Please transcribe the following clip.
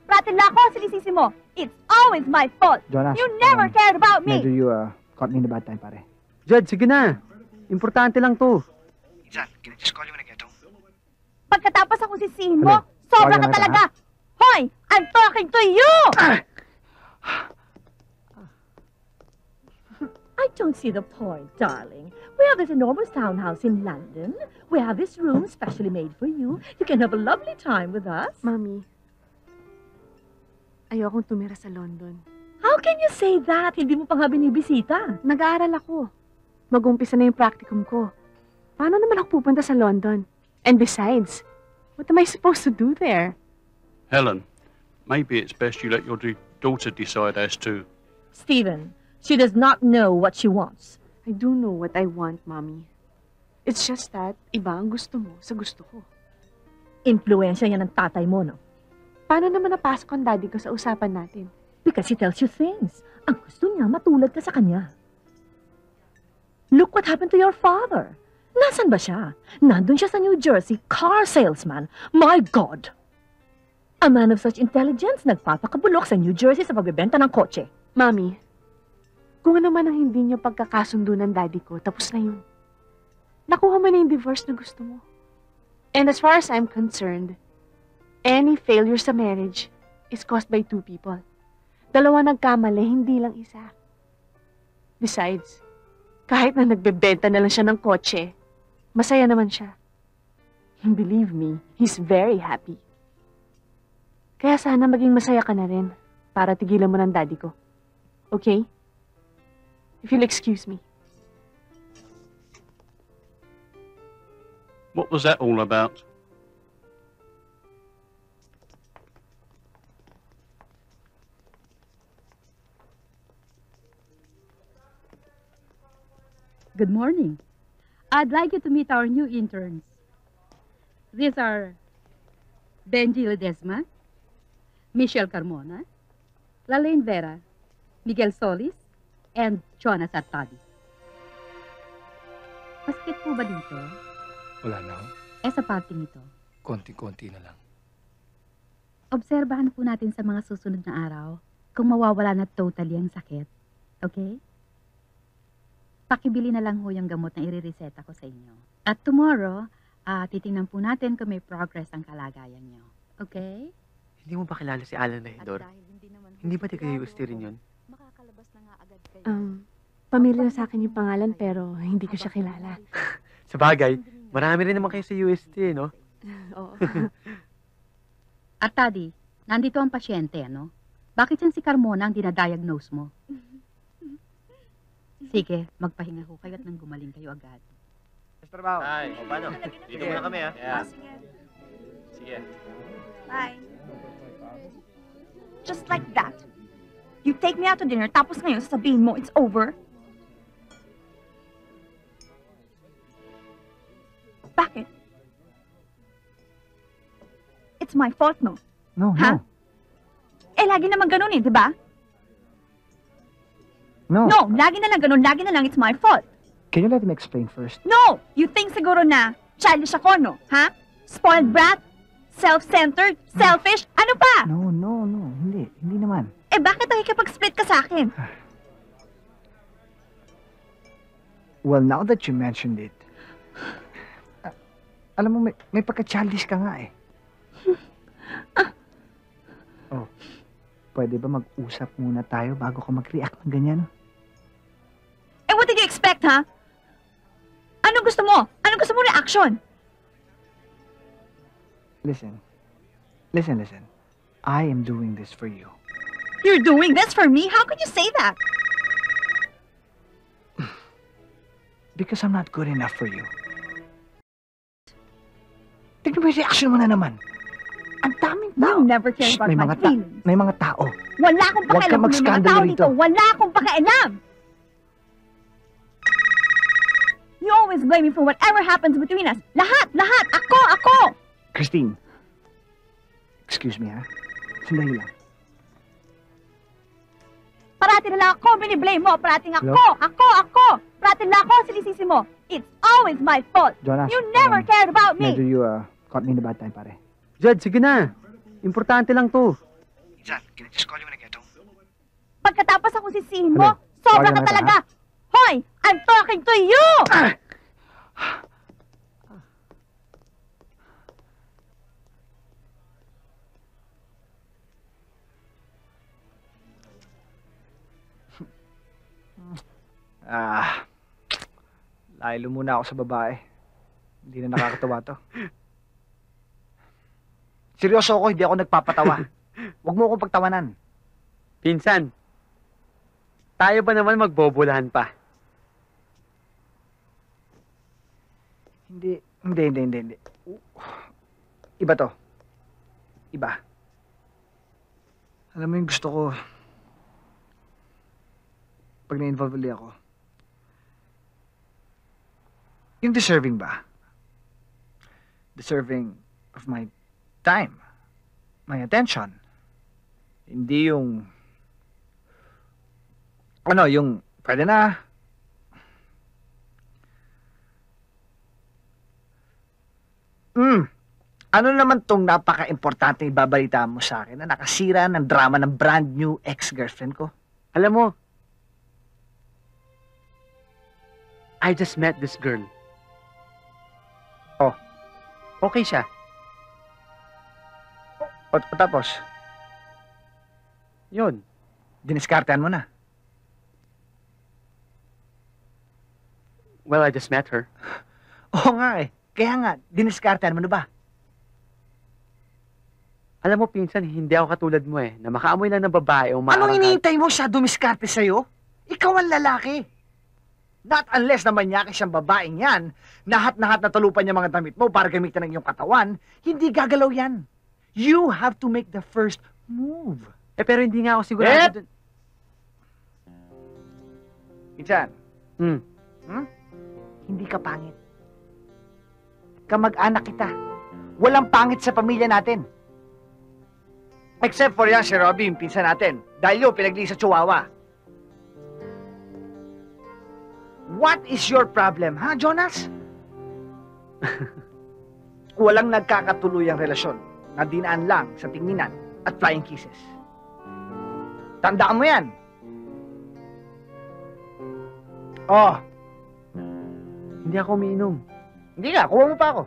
Pratila ako, sinisisi mo. It's always my fault. Jonas, You never cared about me. medyo you caught me in a bad time, pare. Jed, sige na. Importante lang to. Insan, can I just call you when I get home? Pagkatapos ako sisihin mo, Hello? sobra Tawagan ka kita, talaga. Hoy, I'm talking to you! I don't see the point, darling. We have this enormous townhouse in London. We have this room specially made for you. You can have a lovely time with us. Mami, ayokong tumira sa London. How can you say that? Hindi mo pa nga binibisita. Nag-aaral ako. Mag-umpisa na yung practicum ko. Paano naman ako pupunta sa London? And besides, what am I supposed to do there? Helen, maybe it's best you let your daughter decide as to... Stephen, she does not know what she wants. I do know what I want, Mommy. It's just that iba ang gusto mo sa gusto ko. Impluensya yan ng tatay mo, no? Paano naman napasok ang daddy ko sa usapan natin? Because he tells you things. Ang gusto niya, matulad ka sa kanya. Look what happened to your father. Nasaan ba siya? Nandun siya sa New Jersey, car salesman. My God! A man of such intelligence, nagpapakabulok sa New Jersey sa pagbebenta ng kotse. Mommy, kung ano man ang hindi niyo pagkakasundo ng daddy ko, tapos na yun. Nakuha mo na yung divorce na gusto mo. And as far as I'm concerned, any failure sa marriage is caused by two people. Dalawa nagkamali, hindi lang isa. Besides, kahit na nagbebenta na lang siya ng kotse, masaya naman siya. And believe me, he's very happy. Kaya sana maging masaya ka na rin para tigilan mo ng daddy ko. Okay? If you'll excuse me. What was that all about? Good morning. I'd like you to meet our new interns. These are Benji Ledesma, Michelle Carmona, Lalaine Vera, Miguel Solis, and Jonas Artadi. Masakit po ba dito? Wala na. Sa parting ito. Konti-konti na lang. Obserbahan po natin sa mga susunod na araw kung mawawala na totally ang sakit. Okay? Pakibili na lang ho yung gamot na irireseta ko sa inyo. At tomorrow, titingnan po natin kung may progress ang kalagayan nyo. Okay? Hindi mo ba kilala si Alan Lahindor? Hindi ba di kayo gusto rin yun? Makakalabas na nga agad kayo. Pamilyar sa akin yung pangalan pero hindi ko siya kilala. Sa bagay, marami rin naman kayo sa UST, no? Oo. Artadi, nandito ang pasyente, ano? Bakit yan si Carmona ang dinadiagnose mo? Sige, magpahinga ho kayo at nang gumaling kayo agad. Trabaho. Ay, paano? Dito muna kami, ha? Yeah. Sige. Sige. Bye. Just like that. You take me out to dinner, tapos ngayon sasabihin mo it's over? Bakit? It's my fault, no? No, Ha? no. Lagi naman ganun di ba? No. No, lagi na lang ganun, lagi na lang it's my fault. Can you let him explain first? No! You think siguro na childish ako, no? Ha? Spoiled brat? Self-centered? Selfish? Ano pa? No, no, no. Hindi. Hindi naman. Bakit nakikipag-split ka sa akin? Well, now that you mentioned it, alam mo, may pagka-childish ka nga eh. Oh, pwede ba mag-usap muna tayo bago ka mag-react ng ganyan? What did you expect, ha? Anong gusto mo? Anong gusto mo reaction? Listen. Listen. I am doing this for you. You're doing this for me? How can you say that? Because I'm not good enough for you. Tignan mo yung reaction mo na naman. Ang daming tao. You never care about my feelings. May mga tao. Wala akong Huwag ka pakialam kung may mga mag-scandalo tao rito. dito. Wala akong pakialam. You always blame me for whatever happens between us. Lahat! Ako! Christine. Excuse me, ha? Sandali lang. Parati na lang ako biniblame mo. Parating Hello? Ako! Parati na lang ako sinisisi mo. It's always my fault. Jonas, You never cared about me. medyo you caught me in a bad time, pare. Jed, sige na. Importante lang to. Pinsan, can I just call you when I get home? Pagkatapos akong sisihin mo, Ano? sobra Tawagan ka na talaga. Hoy, I'm talking to you! Laylo muna ako sa babae. Hindi na nakakatawa to. Seryoso ako, hindi ako nagpapatawa. Huwag mo akong pagtawanan. Pinsan, tayo ba naman magbobolahan pa? Hindi. Iba to. Iba. Alam mo yung gusto ko, pag na-involve ulit ako, yung deserving ba? Deserving of my time, my attention. Hindi yung, yung, pwede na. Ano naman tong napaka-importante ibabalita mo sa akin na nakasira ng drama ng brand new ex-girlfriend ko? Alam mo, I just met this girl. Oh. Okay siya. O tapos, Yun. diniskartehan mo na. Well, I just met her. Oo nga eh. Kaya nga, diniskartehan mo na ba? Alam mo, pinsan, hindi ako katulad mo eh, na makaamoy lang ng babae o Anong iniintay mo siya dumiskarte sa'yo? Ikaw ang lalaki. Not unless na manyaki siyang babaeng yan, nahat-nahat na talupan niya mga damit mo para gamitin ng iyong katawan, hindi gagalaw yan. You have to make the first move. Eh, pero hindi nga ako sigurado dun. Pinsan, hindi ka pangit. Kamag-anak kita. Walang pangit sa pamilya natin. Except for yan si Robby, yung pinsan natin. Dahil yun, pinagli sa Chihuahua. What is your problem, ha, Jonas? Walang nagkakatuluyang relasyon na dinaan lang sa tinginan at flying kisses. Tandaan mo yan. Oh, Hindi ako umiinom. hindi nga, kuha mo pa ako.